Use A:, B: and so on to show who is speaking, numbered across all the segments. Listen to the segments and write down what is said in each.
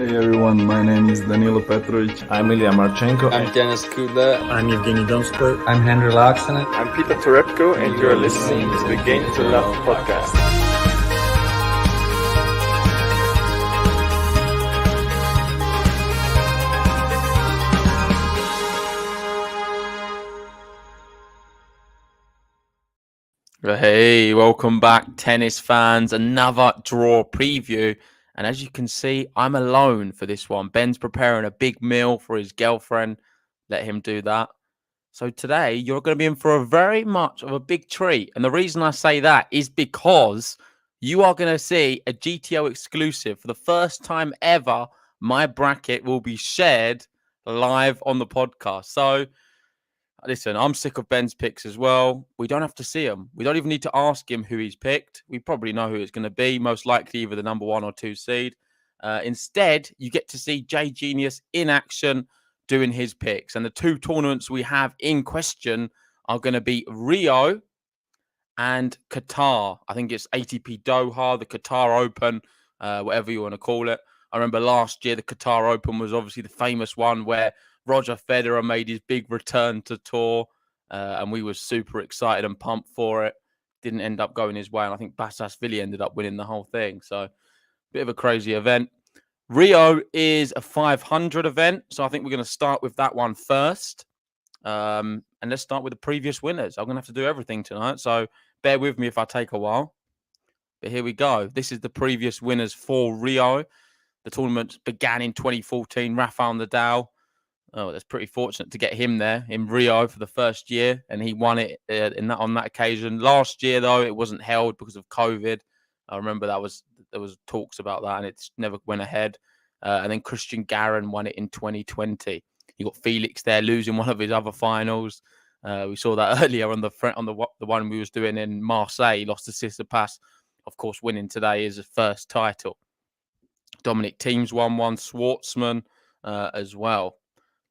A: Hey everyone, my name is Danilo Petrovic.
B: I'm Ilya Marchenko.
C: I'm Denis Kudla.
D: I'm Evgeny Donskoy.
E: I'm Henry Laaksonen.
F: I'm Peter Torebko, and you're listening to the Game to Love podcast.
C: Hey, welcome back, tennis fans. Another draw preview. And as you can see, I'm alone for this one. Ben's preparing a big meal for his girlfriend. Let him do that. So today, you're going to be in for a very much of a big treat. And the reason I say that is because you are going to see a GTL exclusive. For the first time ever, my bracket will be shared live on the podcast. So listen, I'm sick of Ben's picks as well. We don't have to see him. We don't even need to ask him who he's picked. We probably know who it's going to be. Most likely either the number 1 or 2 seed. Instead, you get to see J Genius in action doing his picks. And the 2 tournaments we have in question are going to be Rio and Qatar. I think it's ATP Doha, the Qatar Open, whatever you want to call it. I remember last year, the Qatar Open was obviously the famous one where Roger Federer made his big return to tour, and we were super excited and pumped for it. Didn't end up going his way, and I think Bassasvili ended up winning the whole thing. So, bit of a crazy event. Rio is a 500 event, so I think we're going to start with that one first. And let's start with the previous winners. I'm going to have to do everything tonight, so bear with me if I take a while. But here we go. This is the previous winners for Rio. The tournament began in 2014. Rafael Nadal. Oh, that's pretty fortunate to get him there in Rio for the first year, and he won it on that occasion. Last year, though, it wasn't held because of COVID. I remember there was talks about that, and it never went ahead. And then Christian Garin won it in 2020. You got Felix there losing one of his other finals. We saw that earlier on the one we was doing in Marseille. He lost to Tsitsipas. Of course, winning today is his first title. Dominic Thiem's won one, Schwartzman as well.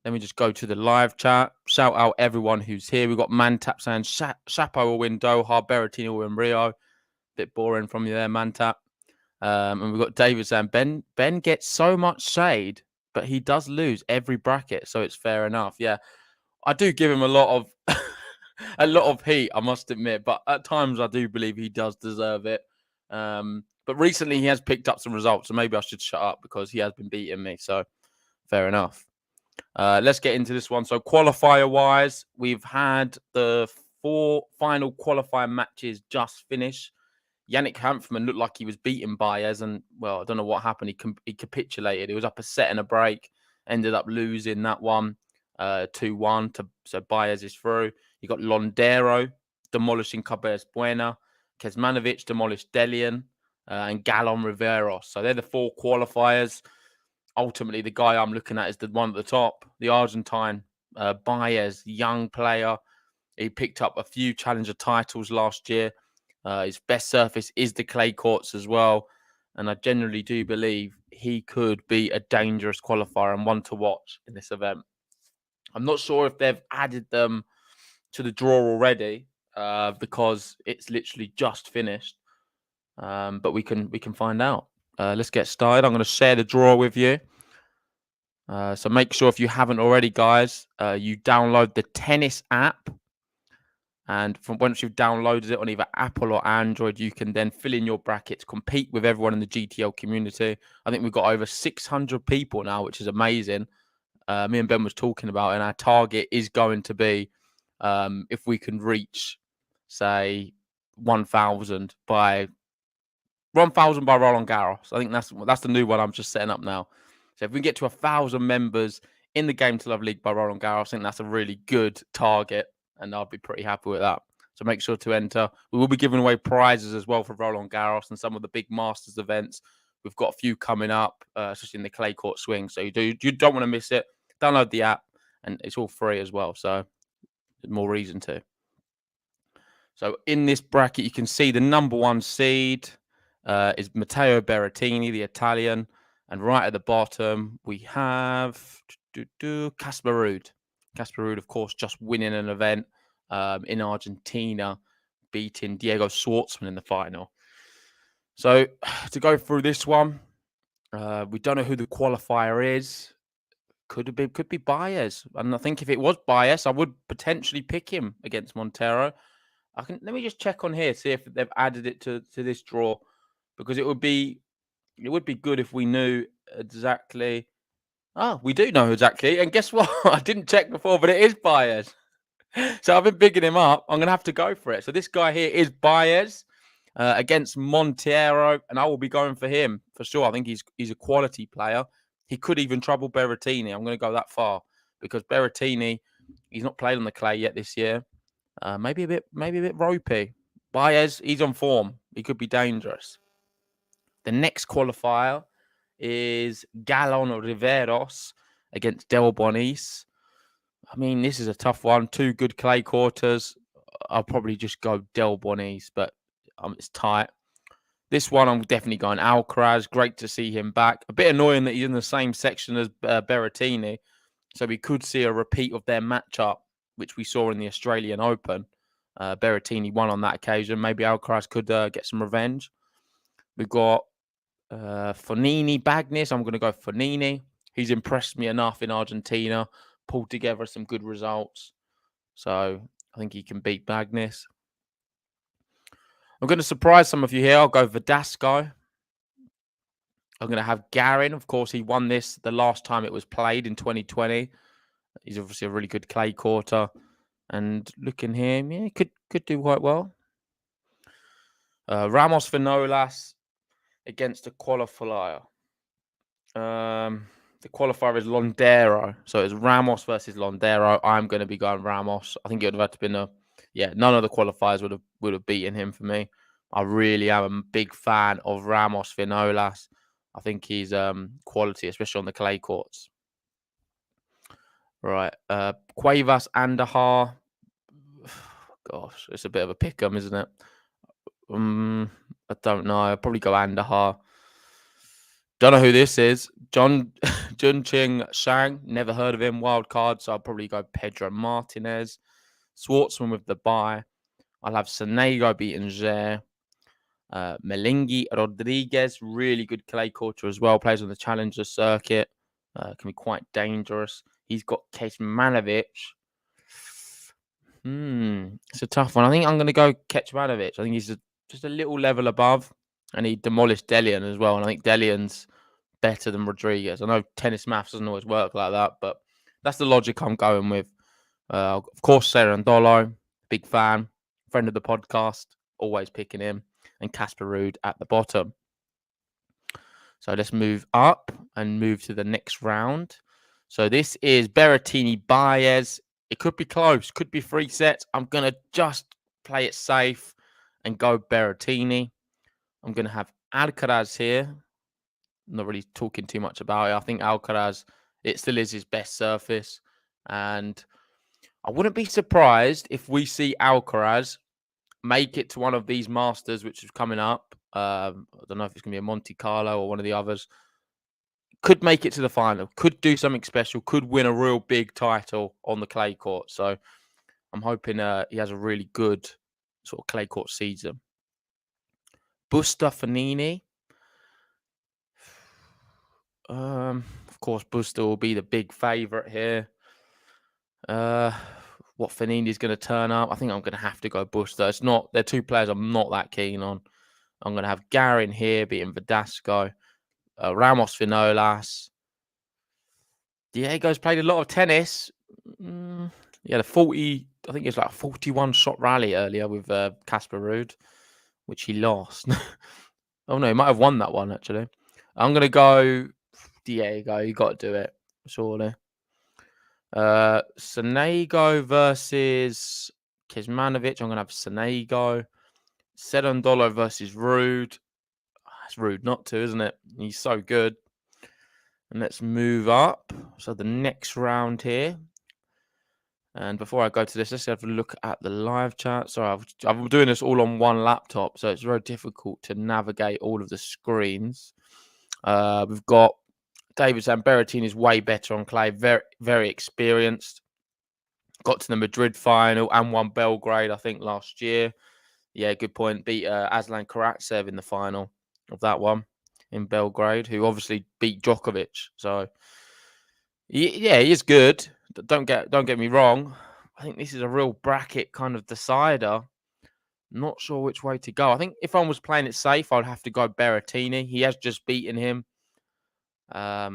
C: Let me just go to the live chat. Shout out everyone who's here. We've got Mantap saying Shapo will win Doha, Berrettini will win Rio. Bit boring from you there, Mantap. And we've got David saying Ben gets so much shade, but he does lose every bracket, so it's fair enough. Yeah, I do give him a lot of heat, I must admit, but at times I do believe he does deserve it. But recently he has picked up some results, so maybe I should shut up because he has been beating me. So fair enough. Let's get into this one. So qualifier-wise, we've had the 4 final qualifying matches just finish. Yannick Hanfmann looked like he was beaten Baez, and, well, I don't know what happened. He capitulated. He was up a set and a break, ended up losing that one 2-1. So Baez is through. You got Londero demolishing Cabez Buena. Kecmanovic demolished Delian, and Gallon Riveros. So they're the 4 qualifiers. Ultimately, the guy I'm looking at is the one at the top, the Argentine, Baez, young player. He picked up a few challenger titles last year. His best surface is the clay courts as well. And I generally do believe he could be a dangerous qualifier and one to watch in this event. I'm not sure if they've added them to the draw already because it's literally just finished. But we can find out. Let's get started. I'm going to share the draw with you. So make sure if you haven't already, guys, you download the TNNS App. And once you've downloaded it on either Apple or Android, you can then fill in your brackets, compete with everyone in the GTL community. I think we've got over 600 people now, which is amazing. Me and Ben was talking about, and our target is going to be if we can reach, say, 1,000 by Roland Garros. I think that's the new one I'm just setting up now. So if we can get to 1,000 members in the Game to Love League by Roland Garros, I think that's a really good target, and I'll be pretty happy with that. So make sure to enter. We will be giving away prizes as well for Roland Garros and some of the big Masters events. We've got a few coming up, especially in the clay court swing. So you don't want to miss it. Download the app, and it's all free as well. So there's more reason to. So in this bracket, you can see the number 1 seed is Matteo Berrettini, the Italian. And right at the bottom, we have Casper Ruud. Casper Ruud, of course, just winning an event in Argentina, beating Diego Schwartzman in the final. So to go through this one, We don't know who the qualifier is. Could be Baez. And I think if it was Baez, I would potentially pick him against Montero. Let me just check on here, see if they've added it to this draw, because it would be good if we knew exactly. Oh, we do know exactly. And guess what? I didn't check before, but it is Baez. So I've been bigging him up. I'm going to have to go for it. So this guy here is Baez against Montero, and I will be going for him for sure. I think he's a quality player. He could even trouble Berrettini. I'm going to go that far because Berrettini, he's not played on the clay yet this year. Maybe a bit ropey. Baez, he's on form. He could be dangerous. The next qualifier is Galon Riveros against Del Bonis. I mean, this is a tough one. Two good clay quarters. I'll probably just go Del Bonis, but it's tight. This one, I'm definitely going Alcaraz. Great to see him back. A bit annoying that he's in the same section as Berrettini. So we could see a repeat of their matchup, which we saw in the Australian Open. Berrettini won on that occasion. Maybe Alcaraz could get some revenge. We've got Fognini Bagnis. I'm going to go Fognini. He's impressed me enough in Argentina. Pulled together some good results. So I think he can beat Bagnis. I'm going to surprise some of you here. I'll go Verdasco. I'm going to have Garin. Of course, he won this the last time it was played in 2020. He's obviously a really good clay quarter. And looking here, yeah, he could do quite well. Ramos Vinolas against the qualifier. The qualifier is Londero. So it's Ramos versus Londero. I'm going to be going Ramos. I think it would have had to been none of the qualifiers would have beaten him for me. I really am a big fan of Ramos Vinolas. I think he's quality, especially on the clay courts. Right. Cuevas Andahar. Gosh, it's a bit of a pick 'em, isn't it? I don't know. I'll probably go Andahar. Don't know who this is. Junqing Shang. Never heard of him. Wild card. So I'll probably go Pedro Martinez. Schwartzman with the bye. I'll have Sonego beating Zer. Melingi Rodriguez. Really good clay quarter as well. Plays on the Challenger circuit. Can be quite dangerous. He's got Kecmanovic. It's a tough one. I think I'm going to go Kecmanovic. I think he's just a little level above. And he demolished Delian as well. And I think Delian's better than Rodriguez. I know tennis maths doesn't always work like that, but that's the logic I'm going with. Of course, Cerundolo, big fan, friend of the podcast, always picking him. And Casper Ruud at the bottom. So let's move up and move to the next round. So this is Berrettini Baez. It could be close, could be 3 sets. I'm going to just play it safe and go Berrettini. I'm going to have Alcaraz here. I'm not really talking too much about it. I think Alcaraz, it still is his best surface. And I wouldn't be surprised if we see Alcaraz make it to one of these Masters, which is coming up. I don't know if it's going to be a Monte Carlo or one of the others. Could make it to the final. Could do something special. Could win a real big title on the clay court. So I'm hoping he has a really good sort of clay court season. Busta Fognini. Of course, Busta will be the big favourite here. What Fognini's going to turn up? I think I'm going to have to go Busta. They're two players I'm not that keen on. I'm going to have Garin here beating Verdasco. Ramos Vinolas. Diego's played a lot of tennis. He had I think it was like a 41 shot rally earlier with Casper Ruud, which he lost. Oh no, he might have won that one actually. I'm going to go Diego. You got to do it, surely. Sonego versus Kecmanovic. I'm going to have Sonego. Cerundolo versus Ruud. It's rude not to, isn't it? He's so good. And let's move up. So the next round here. And before I go to this, let's have a look at the live chat. Sorry, I'm doing this all on one laptop, so it's very difficult to navigate all of the screens. We've got David saying Berrettini is way better on clay. Very, very experienced. Got to the Madrid final and won Belgrade, I think, last year. Yeah, good point. Beat Aslan Karatsev in the final of that one. in Belgrade, who obviously beat Djokovic. So he is good. Don't get me wrong. I think this is a real bracket kind of decider. Not sure which way to go. I think if I was playing it safe, I'd have to go Berrettini. He has just beaten him. I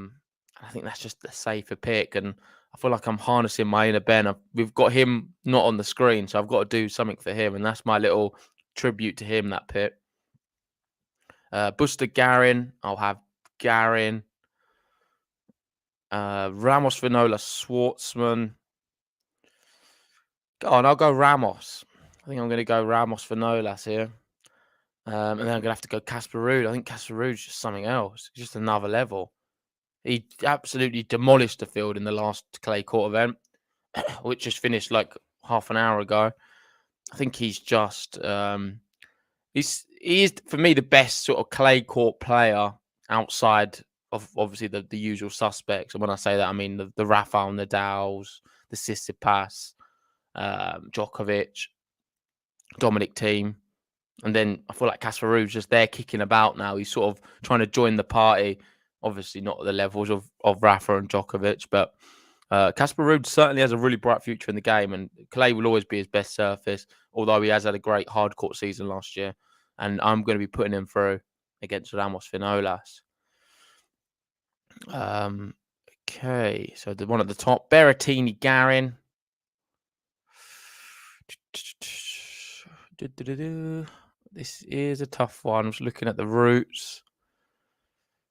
C: think that's just the safer pick. And I feel like I'm harnessing my inner Ben. We've got him not on the screen, so I've got to do something for him. And that's my little tribute to him, that pick. Buster Garin. I'll have Garin. Ramos, Vinola, Schwartzman. Go on, I'll go Ramos. I think I'm going to go Ramos, Vinolas here. And then I'm going to have to go Casper Ruud. I think Casper Ruud's just something else. It's just another level. He absolutely demolished the field in the last clay court event, which just finished like half an hour ago. I think he's just he is for me the best sort of clay court player outside of obviously the usual suspects. And when I say that, I mean the Rafael Nadals, the Tsitsipas, Djokovic, Dominic Thiem. And then I feel like Casper Ruud's just there kicking about now. He's sort of trying to join the party. Obviously not at the levels of Rafa and Djokovic, but Casper Ruud certainly has a really bright future in the game, and clay will always be his best surface, although he has had a great hard court season last year. And I'm going to be putting him through against Ramos Vinolas. Okay, so the one at the top, Berrettini Garin. This is a tough one. I'm just looking at the routes.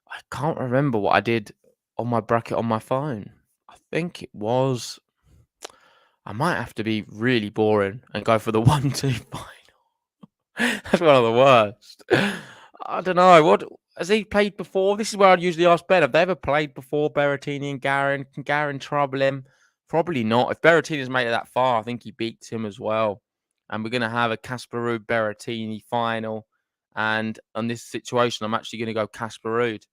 C: I can't remember what I did on my bracket on my phone. I think it was... I might have to be really boring and go for the 1-2 final. That's one of the worst. I don't know. What has he played before? This is where I'd usually ask Ben. Have they ever played before, Berrettini and Garin? Can Garin trouble him? Probably not. If Berrettini's made it that far, I think he beats him as well. And we're going to have a Casper Ruud Berrettini final. And on this situation, I'm actually going to go Casper Ruud.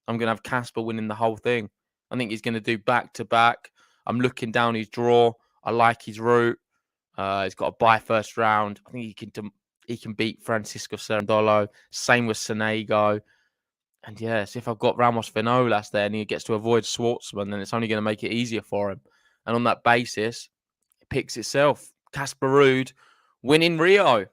C: I'm going to have Casper winning the whole thing. I think he's going to do back-to-back. I'm looking down his draw. I like his route. He's got a bye first round. I think he can beat Francisco Cerundolo. Same with Sonego. And yes, if I've got Ramos Vinolas there and he gets to avoid Schwartzman, then it's only going to make it easier for him. And on that basis, it picks itself. Casper Ruud winning Rio.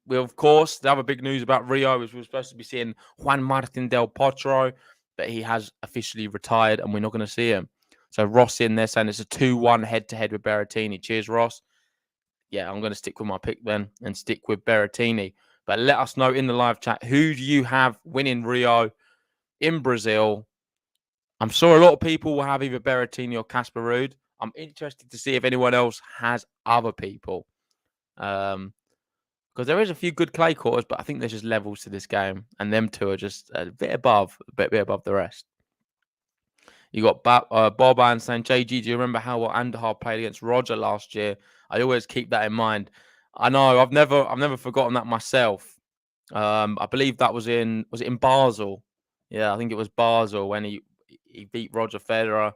C: We, of course, the other big news about Rio is we're supposed to be seeing Juan Martin Del Potro, but he has officially retired and we're not going to see him. So Ross in there saying it's a 2-1 head-to-head with Berrettini. Cheers, Ross. Yeah, I'm going to stick with my pick then and stick with Berrettini. But let us know in the live chat, who do you have winning Rio in Brazil? I'm sure a lot of people will have either Berrettini or Casper Ruud. I'm interested to see if anyone else has other people. Because there is a few good clay courts, but I think there's just levels to this game. And them two are just a bit above the rest. You got Boban saying, JG, do you remember how Andahar played against Roger last year? I always keep that in mind. I know, I've never forgotten that myself. I believe that was it in Basel? Yeah, I think it was Basel when he beat Roger Federer.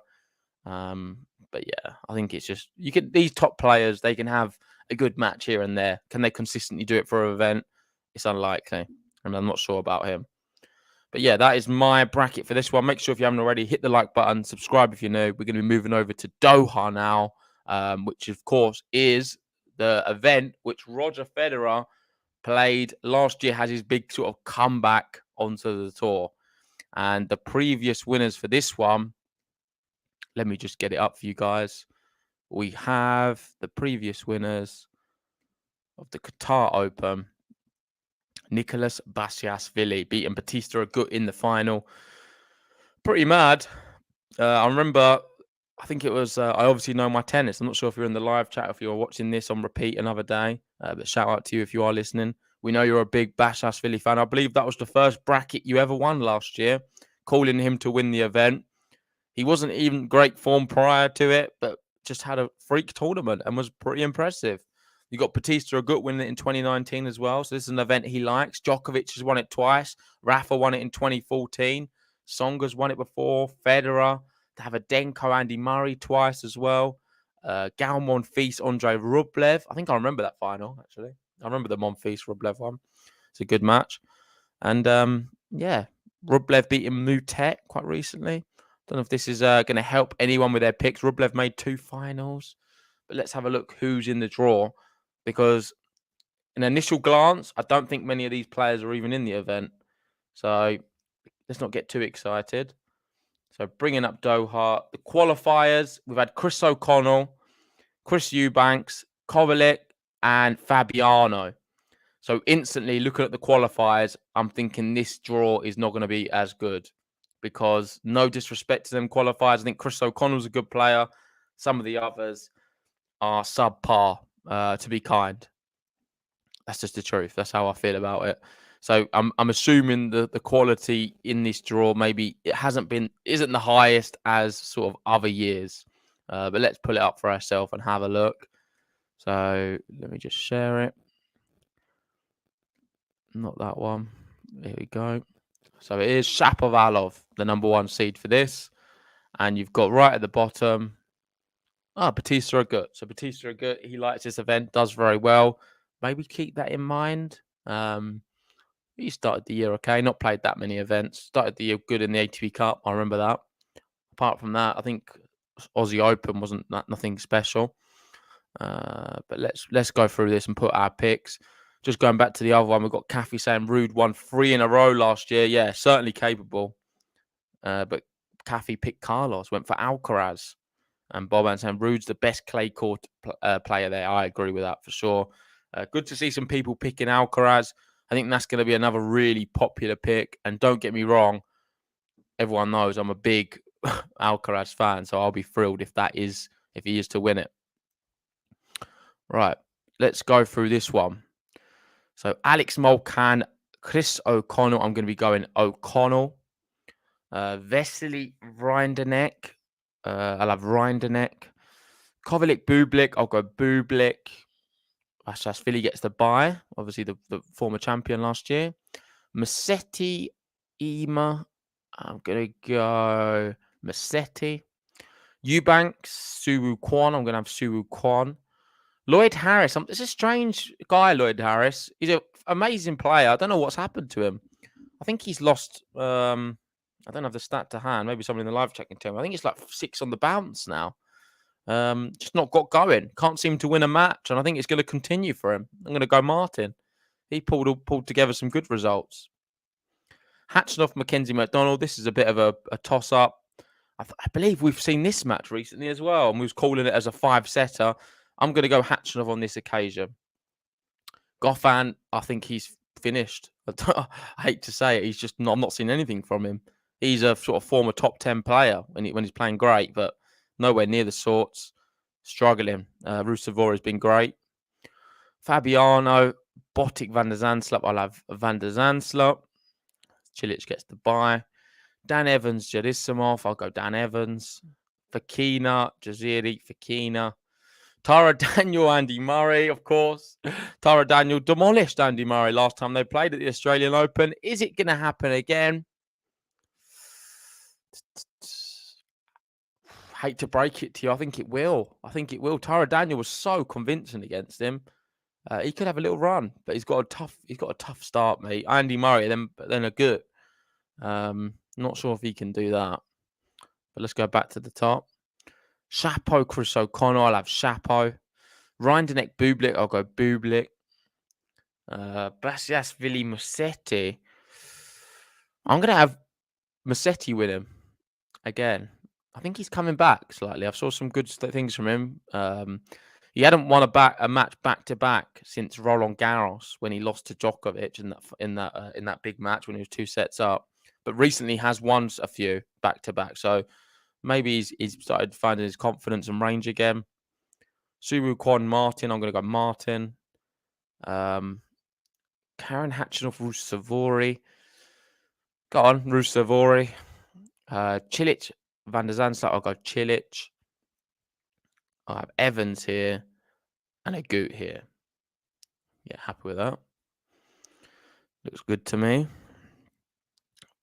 C: But yeah, I think it's just these top players, they can have a good match here and there. Can they consistently do it for an event? It's unlikely. And I'm not sure about him. But yeah, that is my bracket for this one. Make sure if you haven't already, hit the like button, subscribe if you're new. We're going to be moving over to Doha now, which of course is the event which Roger Federer played last year, has his big sort of comeback onto the tour. And the previous winners for this one, let me just get it up for you guys. We have the previous winners of the Qatar Open. Nicolas Bastiasvili beating Batista Agut in the final. Pretty mad. I remember, I think it was, I obviously know my tennis. I'm not sure if you're in the live chat, if you're watching this on repeat another day. But shout out to you if you are listening. We know you're a big Bastiasvili fan. I believe that was the first bracket you ever won last year, calling him to win the event. He wasn't even great form prior to it, but just had a freak tournament and was pretty impressive. You got Batista Agut winning it in 2019 as well. So this is an event he likes. Djokovic has won it twice. Rafa won it in 2014. Tsonga's won it before. Federer. Davydenko, Andy Murray twice as well. Gal Monfils, Andrei Rublev. I think I remember that final, actually. I remember the Monfils Rublev one. It's a good match. And yeah, Rublev beating Mutet quite recently. Don't know if this is going to help anyone with their picks. Rublev made 2 finals. But let's have a look who's in the draw. Because in initial glance, I don't think many of these players are even in the event. So let's not get too excited. So bringing up Doha. The qualifiers, we've had Chris O'Connell, Chris Eubanks, Kovalik, and Fabiano. So instantly looking at the qualifiers, I'm thinking this draw is not going to be as good because no disrespect to them qualifiers. I think Chris O'Connell's a good player. Some of the others are subpar, to be kind. That's just the truth. That's how I feel about it. So I'm assuming the quality in this draw maybe it isn't the highest as sort of other years. But let's pull it up for ourselves and have a look. So let me just share it. Not that one. Here we go. So it is Shapovalov, the number 1 seed for this. And you've got right at the bottom. Batista Agut. So Batista Agut, he likes this event, does very well. Maybe keep that in mind. He started the year okay, not played that many events. Started the year good in the ATP Cup. I remember that. Apart from that, I think Aussie Open wasn't nothing special. But let's go through this and put our picks. Just going back to the other one, we've got Kathy saying Rude won 3 in a row last year. Yeah, certainly capable. But Kathy picked Carlos, went for Alcaraz. And Boban saying Rude's the best clay court player there. I agree with that for sure. Good to see some people picking Alcaraz. I think that's going to be another really popular pick. And don't get me wrong, everyone knows I'm a big Alcaraz fan, so I'll be thrilled if he is to win it. Right, let's go through this one. So Alex Molcan, Chris O'Connell. I'm going to be going O'Connell. Vesely Rinderneck. I'll have Rinderneck. Kovalik Bublik. I'll go Bublik. Philly gets the bye. Obviously, the former champion last year. Massetti Ema. I'm going to go Massetti. Eubanks, Suwoo Kwon. I'm going to have Suwoo Kwon. Lloyd Harris. It's a strange guy, Lloyd Harris. He's an amazing player. I don't know what's happened to him. I think he's lost. I don't have the stat to hand. Maybe someone in the live chat can tell me. I think it's like 6 on the bounce now. Just not got going. Can't seem to win a match, and I think it's going to continue for him. I'm going to go Martin. He pulled together some good results. Hatchnoff, Mackenzie McDonald. This is a bit of a toss-up. I believe we've seen this match recently as well, and we was calling it as a 5-setter. I'm going to go Hatchinov on this occasion. Goffin, I think he's finished. I hate to say it. I'm not seeing anything from him. He's a sort of former top 10 player when he's playing great, but nowhere near the sorts. Struggling. Rusevori has been great. Fabiano, Botic, Van der Zandslap. I'll have Van der Zandslap. Cilic gets the bye. Dan Evans, Jadisimov. I'll go Dan Evans. Fakina, Jaziri, Fakina. Tara Daniel, Andy Murray, of course. Tara Daniel demolished Andy Murray last time they played at the Australian Open. Is it going to happen again? Hate to break it to you. I think it will. Tara Daniel was so convincing against him. He could have a little run, but he's got a tough start, mate. Andy Murray, then a good. Not sure if he can do that. But let's go back to the top. Chapo, Chris O'Connell. I'll have Chapo. Rinderneck, Bublik. I'll go Bublik. Bastiasvili, Musetti. I'm going to have Musetti with him again. I think he's coming back slightly. I've saw some good things from him. He hadn't won a match back to back since Roland Garros when he lost to Djokovic in that big match when he was 2 sets up. But recently has won a few back to back. So maybe he's started finding his confidence and range again. Suwoo Kwon, Martin. I'm going to go Martin. Karen Hatchinoff, Rusevori. Go on, Rusevori. Cilic, Van der Zandslap. I'll go Cilic. I'll have Evans here and a Goot here. Yeah, happy with that. Looks good to me.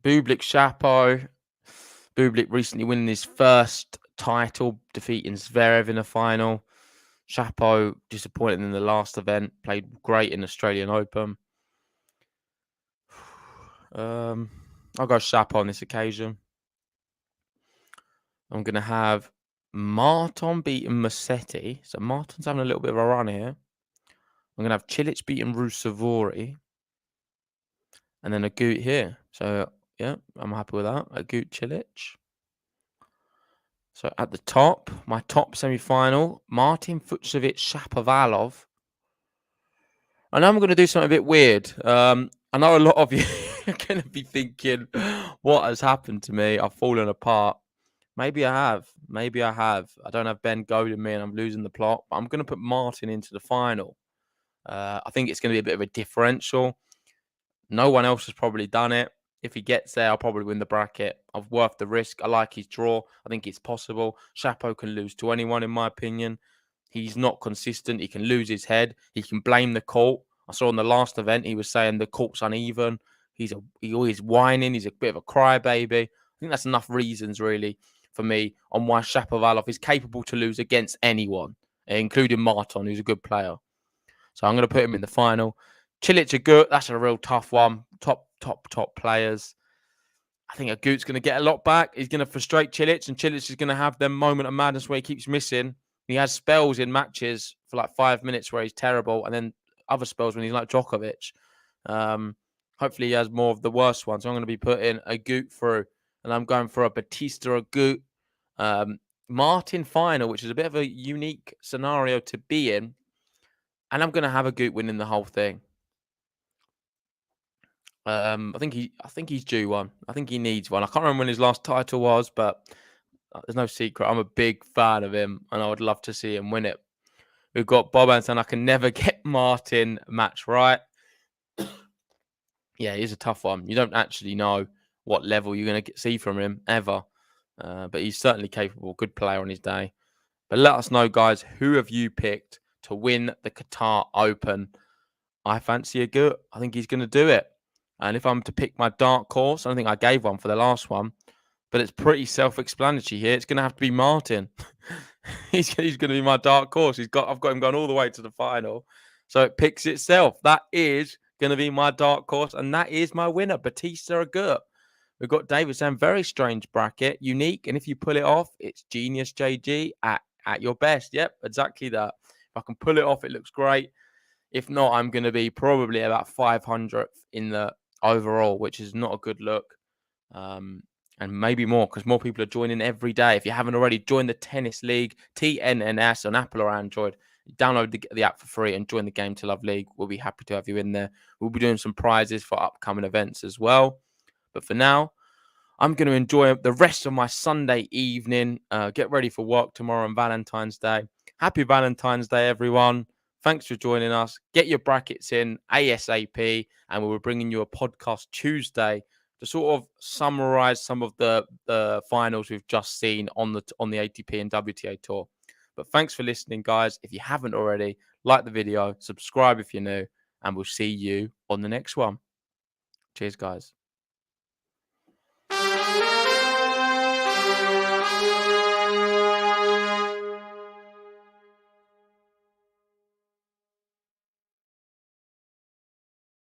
C: Bublik, Chapo. Bublik recently winning his first title, defeating Zverev in the final. Chapo disappointed in the last event, played great in Australian Open. I'll go Shapo on this occasion. I'm going to have Martin beating Musetti. So Martin's having a little bit of a run here. I'm going to have Cilic beating Rusevori. And then a Agut here. So, yeah, I'm happy with that. Agut Cilic. So at the top, my top semi-final, Martin Fucsovic Shapovalov. I know I'm going to do something a bit weird. I know a lot of you are going to be thinking, what has happened to me? I've fallen apart. Maybe I have. Maybe I have. I don't have Ben goading me and I'm losing the plot. But I'm going to put Martin into the final. I think it's going to be a bit of a differential. No one else has probably done it. If he gets there, I'll probably win the bracket. I've worth the risk. I like his draw. I think it's possible. Shapo can lose to anyone, in my opinion. He's not consistent. He can lose his head. He can blame the court. I saw in the last event, he was saying the court's uneven. He always whining. He's a bit of a crybaby. I think that's enough reasons, really, for me on why Shapovalov is capable to lose against anyone, including Martin, who's a good player. So I'm going to put him in the final. Cilic Agut, that's a real tough one. Top players. I think Agut's going to get a lot back. He's going to frustrate Cilic, and Cilic is going to have them moment of madness where he keeps missing. He has spells in matches for like 5 minutes where he's terrible, and then other spells when he's like Djokovic. Hopefully he has more of the worst ones. So I'm going to be putting Agut through, and I'm going for a Batista Agut Martin final, which is a bit of a unique scenario to be in. And I'm going to have Agut winning the whole thing. I think he's due one. I think he needs one. I can't remember when his last title was, but there's no secret. I'm a big fan of him, and I would love to see him win it. We've got Bob Anton. I can never get Martin match right. Yeah, he's a tough one. You don't actually know what level you're going to see from him ever, but he's certainly capable. Good player on his day. But let us know, guys, who have you picked to win the Qatar Open? I fancy Agut. I think he's going to do it. And if I'm to pick my dark horse, I don't think I gave one for the last one, but it's pretty self-explanatory here. It's going to have to be Martin. he's going to be my dark horse. I've got him going all the way to the final. So it picks itself. That is going to be my dark horse, and that is my winner, Batista Agut. We've got David saying, very strange bracket, unique, and if you pull it off, it's genius, JG, at your best. Yep, exactly that. If I can pull it off, it looks great. If not, I'm going to be probably about 500th in the overall, which is not a good look. And maybe more, because more people are joining every day. If you haven't already, join the Tennis League, TNNS on Apple or Android. Download the app for free and join the Game to Love League. We'll be happy to have you in there. We'll be doing some prizes for upcoming events as well. But for now, I'm going to enjoy the rest of my Sunday evening. Get ready for work tomorrow on Valentine's Day. Happy Valentine's Day, everyone. Thanks for joining us. Get your brackets in ASAP, and we'll be bringing you a podcast Tuesday to sort of summarize some of the finals we've just seen on the ATP and WTA tour. But thanks for listening, guys. If you haven't already, like the video, subscribe if you're new, and we'll see you on the next one. Cheers, guys.